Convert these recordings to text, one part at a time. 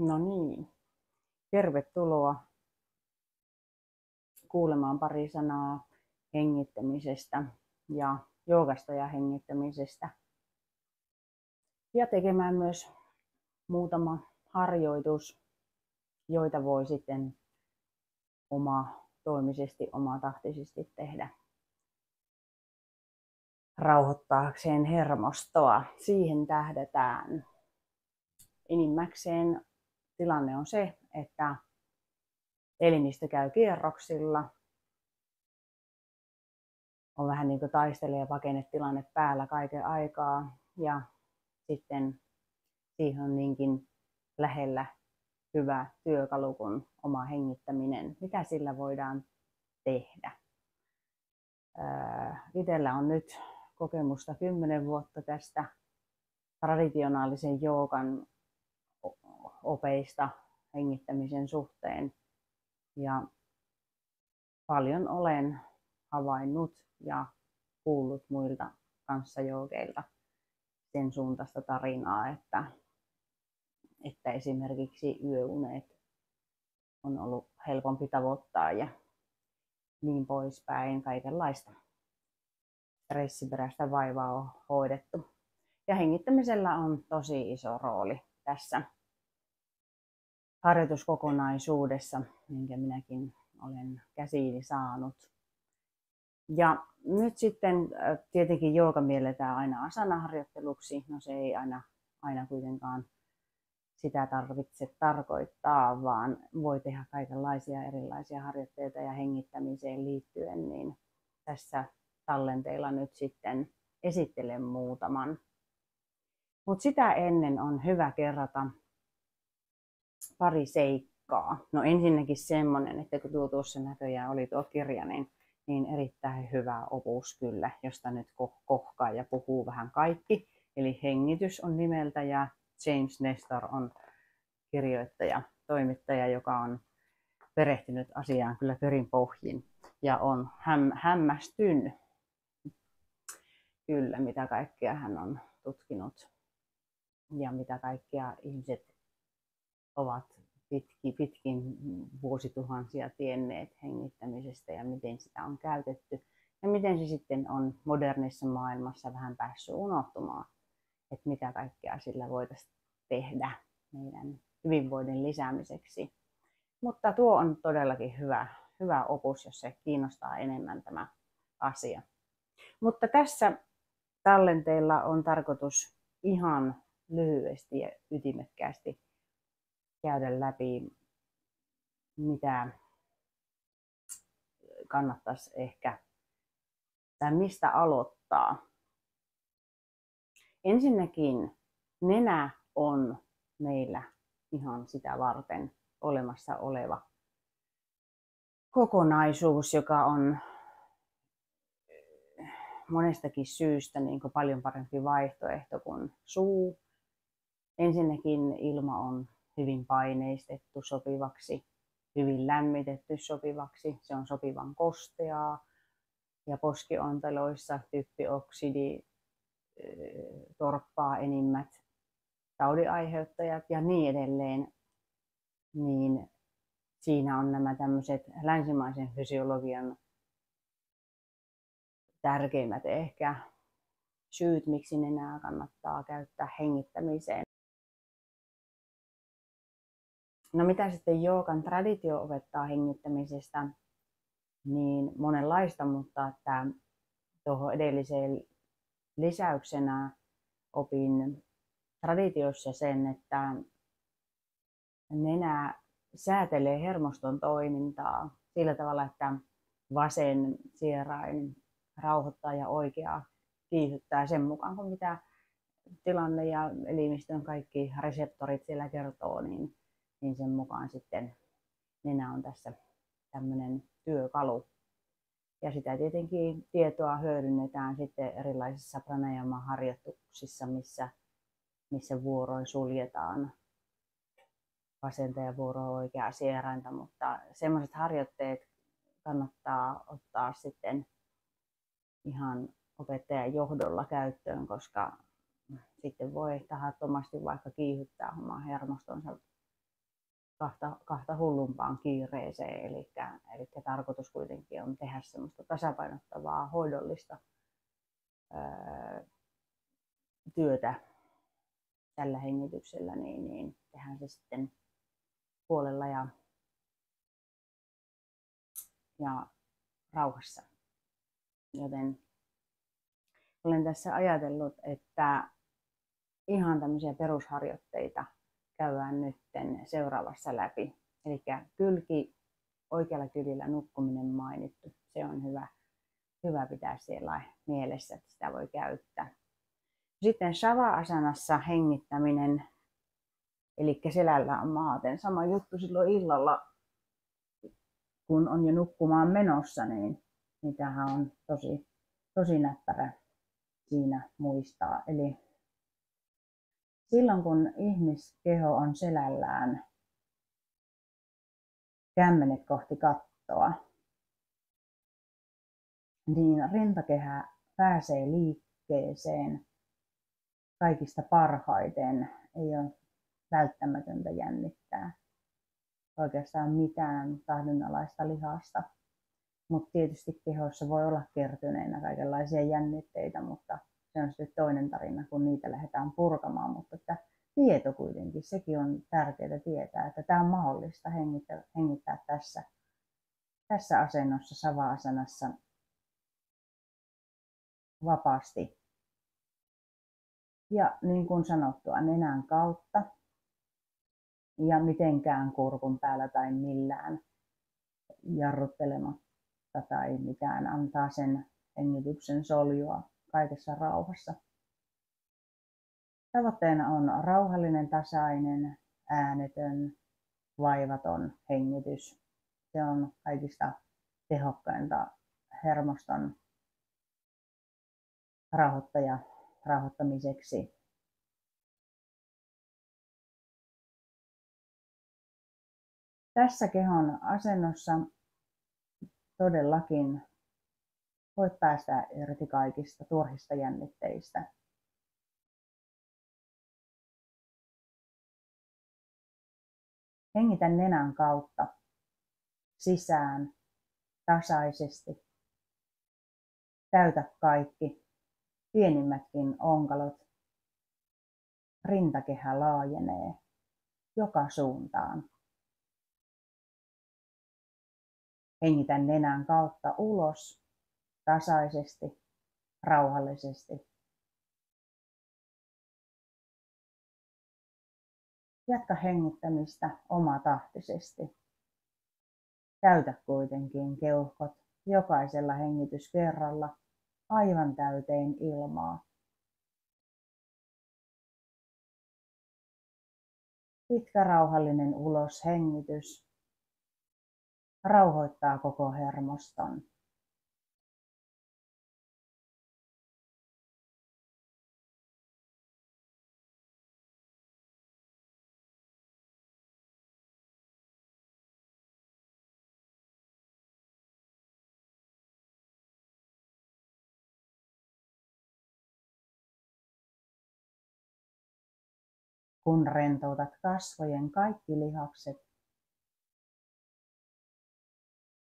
No niin, tervetuloa kuulemaan pari sanaa hengittämisestä ja joogasta ja hengittämisestä. Ja tekemään myös muutama harjoitus, joita voi sitten omatoimisesti, omatahtisesti tehdä rauhoittaakseen hermostoa. Siihen tähdätään. Enimmäkseen tilanne on se, että elimistö käy kierroksilla. On vähän niin kuin taistele- ja pakennetilanne päällä kaiken aikaa. Ja sitten siihen on niinkin lähellä hyvä työkalu kuin oma hengittäminen. Mitä sillä voidaan tehdä? Itsellä on nyt kokemusta 10 vuotta tästä traditionaalisen joogan opeista hengittämisen suhteen. Ja paljon olen havainnut ja kuullut muilta kanssajoogeilta sen suuntaista tarinaa, että esimerkiksi yöunet on ollut helpompi tavoittaa ja niin poispäin. Kaikenlaista stressiperäistä vaivaa on hoidettu. Ja hengittämisellä on tosi iso rooli tässä harjoituskokonaisuudessa, minkä minäkin olen käsiini saanut. Ja nyt sitten tietenkin jooga mielletään aina asanaharjoitteluksi. No se ei aina kuitenkaan sitä tarvitse tarkoittaa, vaan voi tehdä kaikenlaisia erilaisia harjoitteita ja hengittämiseen liittyen, niin tässä tallenteilla nyt sitten esittelen muutaman. Mutta sitä ennen on hyvä kerrata pari seikkaa. No ensinnäkin semmoinen, että kun tuossa näköjään oli tuo kirja, niin erittäin hyvä opus kyllä, josta nyt kohkaa ja puhuu vähän kaikki. Eli Hengitys on nimeltä ja James Nestor on kirjoittaja, toimittaja, joka on perehtynyt asiaan kyllä perin pohjin ja on hämmästyn kyllä, mitä kaikkea hän on tutkinut ja mitä kaikkea ihmiset ovat pitkin vuosituhansia tienneet hengittämisestä ja miten sitä on käytetty ja miten se sitten on modernissa maailmassa vähän päässyt unohtumaan, että mitä kaikkea sillä voitaisiin tehdä meidän hyvinvoinnin lisäämiseksi. Mutta tuo on todellakin hyvä opus, jos se kiinnostaa enemmän tämä asia. Mutta tässä tallenteella on tarkoitus ihan lyhyesti ja ytimekkäästi käydä läpi, mitä kannattaisi ehkä, tai mistä aloittaa. Ensinnäkin nenä on meillä ihan sitä varten olemassa oleva kokonaisuus, joka on monestakin syystä niin kuin paljon parempi vaihtoehto kuin suu. Ensinnäkin ilma on hyvin paineistettu sopivaksi, hyvin lämmitetty sopivaksi. Se on sopivan kosteaa ja poskionteloissa typpioksidi torppaa enimmät taudinaiheuttajat ja niin edelleen. Niin siinä on nämä tämmöiset länsimaisen fysiologian tärkeimmät ehkä syyt, miksi nenää kannattaa käyttää hengittämiseen. No mitä sitten joogan traditio opettaa hengittämisestä, niin monenlaista, mutta että tuohon edelliseen lisäyksenä opin traditiossa sen, että nenä säätelee hermoston toimintaa sillä tavalla, että vasen sierain rauhoittaa ja oikea kiihdyttää sen mukaan, kun mitä tilanne ja elimistön kaikki reseptorit siellä kertoo, niin sen mukaan sitten nenä on tässä tämmöinen työkalu. Ja sitä tietenkin tietoa hyödynnetään sitten erilaisissa pranayama-harjoituksissa, missä vuoroin suljetaan vasenta ja vuoroin oikeaa sierainta, mutta semmoiset harjoitteet kannattaa ottaa sitten ihan opettajan johdolla käyttöön, koska sitten voi tahattomasti vaikka kiihdyttää omaa hermostonsa kahta hullumpaan kiireeseen. Eli tarkoitus kuitenkin on tehdä semmoista tasapainottavaa hoidollista työtä tällä hengityksellä, niin tehdään se sitten huolella ja rauhassa. Joten olen tässä ajatellut, että ihan tämmöisiä perusharjoitteita käydään nyt seuraavassa läpi. Eli oikealla kylillä nukkuminen mainittu. Se on hyvä pitää siellä mielessä, että sitä voi käyttää. Sitten Shavasana hengittäminen, eli selällään maaten. Sama juttu silloin illalla, kun on jo nukkumaan menossa, niin tämähän on tosi näppärä siinä muistaa. Eli silloin kun ihmiskeho on selällään kämmenet kohti kattoa, niin rintakehä pääsee liikkeeseen kaikista parhaiten. Ei ole välttämätöntä jännittää oikeastaan mitään tahdonalaista lihasta. Mutta tietysti kehossa voi olla kertyneenä kaikenlaisia jännitteitä, mutta se on sitten toinen tarina, kun niitä lähdetään purkamaan. Mutta että tieto kuitenkin, sekin on tärkeää tietää, että tämä on mahdollista hengittää tässä asennossa, Savasanassa vapaasti. Ja niin kuin sanottua, nenän kautta ja mitenkään kurkun päällä tai millään jarruttelematta tai mitään, antaa sen hengityksen soljua kaikessa rauhassa. Tavoitteena on rauhallinen, tasainen, äänetön, vaivaton hengitys. Se on kaikista tehokkainta hermoston rauhoittamiseksi. Tässä kehon asennossa todellakin voit päästä irti kaikista turhista jännitteistä. Hengitä nenän kautta sisään tasaisesti. Täytä kaikki pienimmätkin onkalot. Rintakehä laajenee joka suuntaan. Hengitä nenän kautta ulos tasaisesti, rauhallisesti. Jatka hengittämistä omatahtisesti. Täytä kuitenkin keuhkot jokaisella hengityskerralla aivan täyteen ilmaa. Pitkä rauhallinen uloshengitys rauhoittaa koko hermoston. Kun rentoutat kasvojen kaikki lihakset,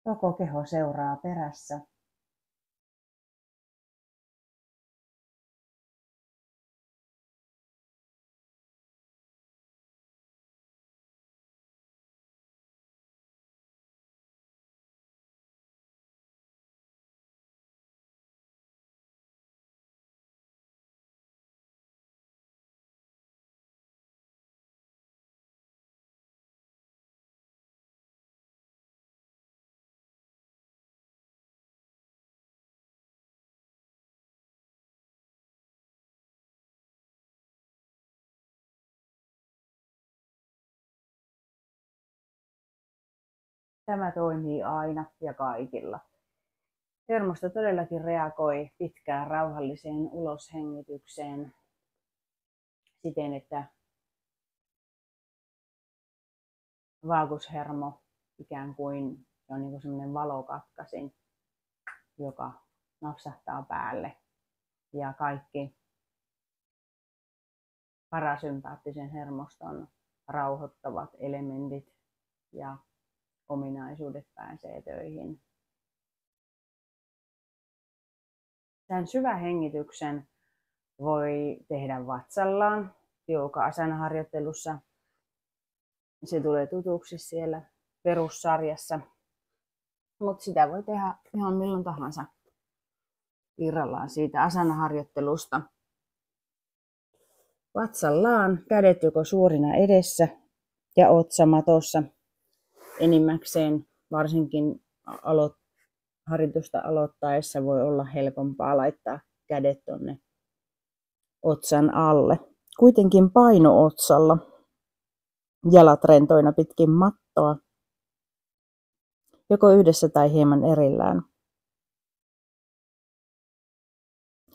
koko keho seuraa perässä. Tämä toimii aina ja kaikilla. Hermosto todellakin reagoi pitkään rauhalliseen uloshengitykseen siten, että vaagushermo ikään kuin on niin kuin sellainen valokatkaisin, joka napsahtaa päälle. Ja kaikki parasympaattisen hermoston rauhoittavat elementit ja ominaisuudet pääsee töihin. Tämän syvähengityksen voi tehdä vatsallaan jooga-asana-harjoittelussa. Se tulee tutuksi siellä perussarjassa, mutta sitä voi tehdä ihan milloin tahansa irrallaan siitä asana-harjoittelusta. Vatsallaan, kädet joko suorina edessä ja otsa matossa. Enimmäkseen varsinkin harjoitusta aloittaessa voi olla helpompaa laittaa kädet tonne otsan alle. Kuitenkin paino otsalla, jalat rentoina pitkin mattoa, joko yhdessä tai hieman erillään.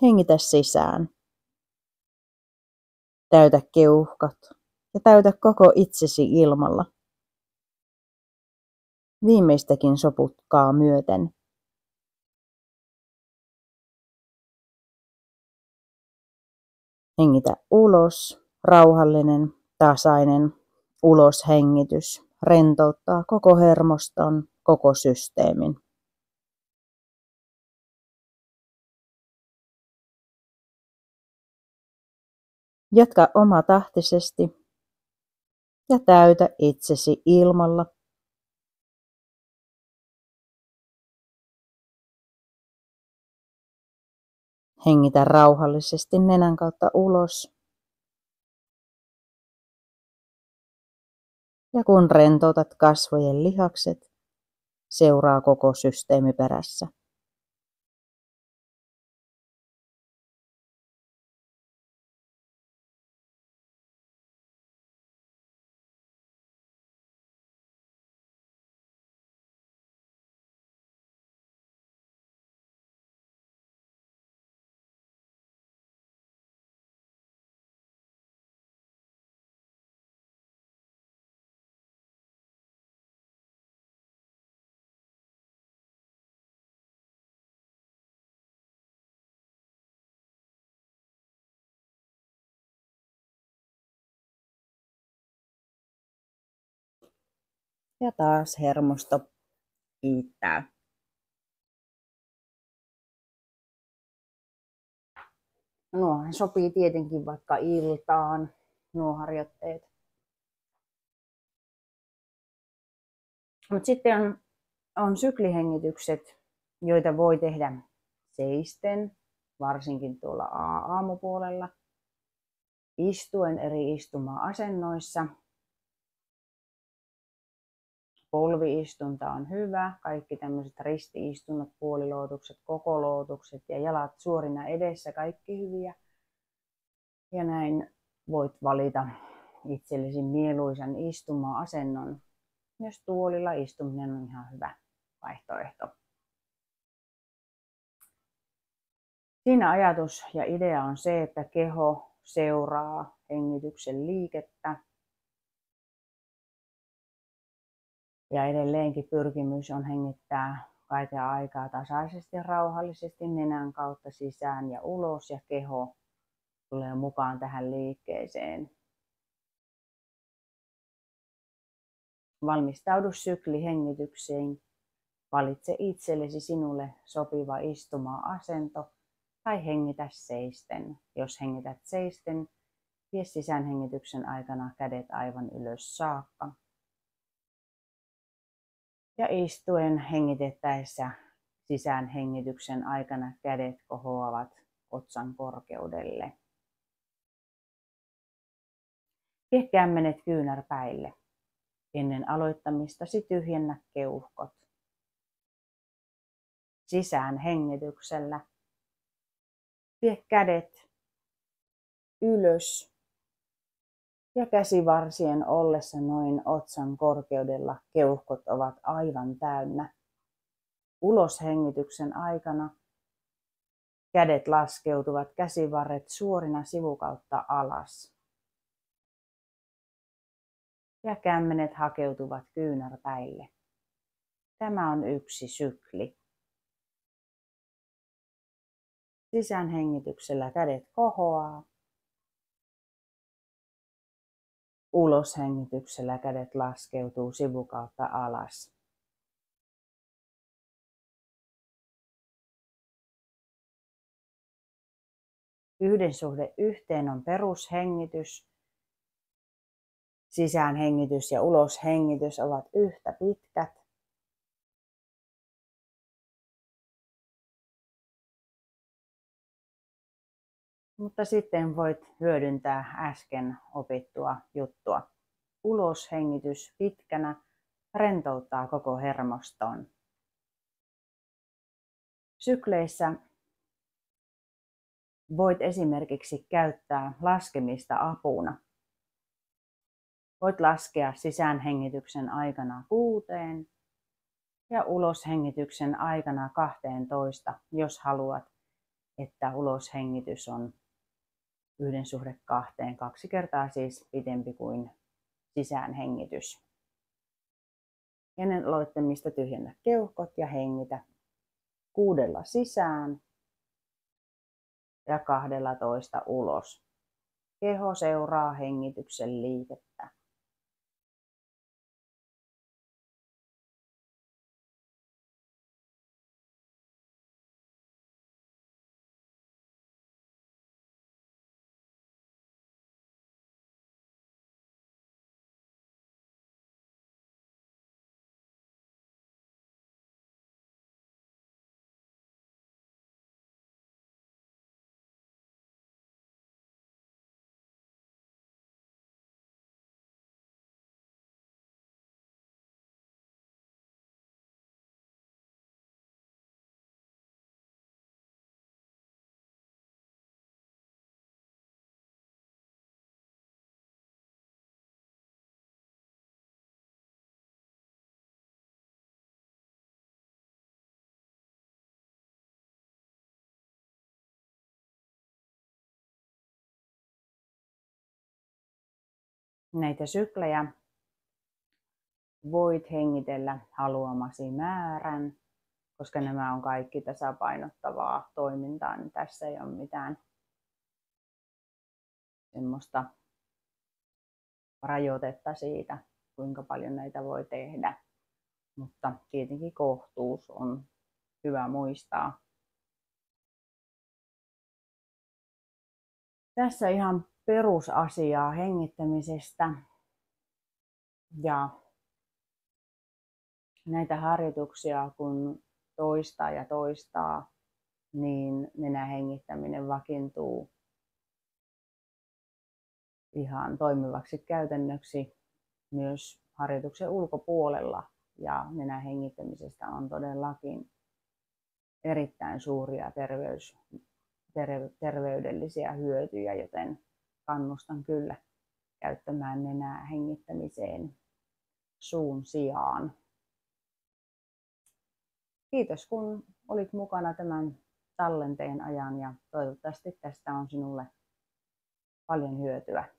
Hengitä sisään. Täytä keuhkot ja täytä koko itsesi ilmalla. Viimeistäkin soputkaa myöten. Hengitä ulos, rauhallinen, tasainen uloshengitys rentouttaa koko hermoston, koko systeemin. Jatka omatahtisesti ja täytä itsesi ilmalla. Hengitä rauhallisesti nenän kautta ulos. Ja kun rentoutat kasvojen lihakset, seuraa koko systeemi perässä. Ja taas hermosto kiittää. Nuohan sopii tietenkin vaikka iltaan, nuo harjoitteet. Mutta sitten on syklihengitykset, joita voi tehdä seisten, varsinkin tuolla aamupuolella, istuen eri istuma-asennoissa. Polviistunta on hyvä, kaikki tämmöiset risti-istunnot, puolilootukset, kokolootukset ja jalat suorina edessä, kaikki hyviä. Ja näin voit valita itsellesi mieluisan istuma-asennon. Myös tuolilla istuminen on ihan hyvä vaihtoehto. Siinä ajatus ja idea on se, että keho seuraa hengityksen liikettä. Ja edelleenkin pyrkimys on hengittää kaiken aikaa tasaisesti ja rauhallisesti nenän kautta sisään ja ulos, ja keho tulee mukaan tähän liikkeeseen. Valmistaudu syklihengitykseen. Valitse itsellesi sinulle sopiva istuma-asento tai hengitä seisten. Jos hengität seisten, vie sisäänhengityksen aikana kädet aivan ylös saakka. Ja istuen hengitettäessä sisäänhengityksen aikana kädet kohoavat otsan korkeudelle. Vie kämmenet kyynärpäille. Ennen aloittamistasi tyhjennä keuhkot. Sisäänhengityksellä vie kädet ylös ja käsivarsien ollessa noin otsan korkeudella keuhkot ovat aivan täynnä. Uloshengityksen aikana kädet laskeutuvat, käsivarret suorina sivukautta alas. Ja kämmenet hakeutuvat kyynärpäille. Tämä on yksi sykli. Sisäänhengityksellä kädet kohoaa. Uloshengityksellä kädet laskeutuu sivukautta alas. Yhden suhde yhteen on perushengitys. Sisäänhengitys ja uloshengitys ovat yhtä pitkät. Mutta sitten voit hyödyntää äsken opittua juttua. Uloshengitys pitkänä rentouttaa koko hermoston. Sykleissä voit esimerkiksi käyttää laskemista apuna. Voit laskea sisäänhengityksen aikana 6 ja uloshengityksen aikana 12, jos haluat, että uloshengitys on 1:2, 2 kertaa siis pidempi kuin sisäänhengitys. Ennen aloittamista tyhjennä keuhkot ja hengitä 6 sisään ja 12 ulos. Keho seuraa hengityksen liikettä. Näitä syklejä voit hengitellä haluamasi määrän, koska nämä on kaikki tasapainottavaa toimintaa, niin tässä ei ole mitään semmoista rajoitetta siitä, kuinka paljon näitä voi tehdä. Mutta tietenkin kohtuus on hyvä muistaa. Tässä ihan perusasiaa hengittämisestä. Ja näitä harjoituksia kun toistaa ja toistaa, niin nenän hengittäminen vakiintuu ihan toimivaksi käytännöksi myös harjoituksen ulkopuolella. Ja nenän hengittämisestä on todellakin erittäin suuria terveydellisiä hyötyjä, joten kannustan kyllä käyttämään nenää hengittämiseen suun sijaan. Kiitos kun olit mukana tämän tallenteen ajan ja toivottavasti tästä on sinulle paljon hyötyä.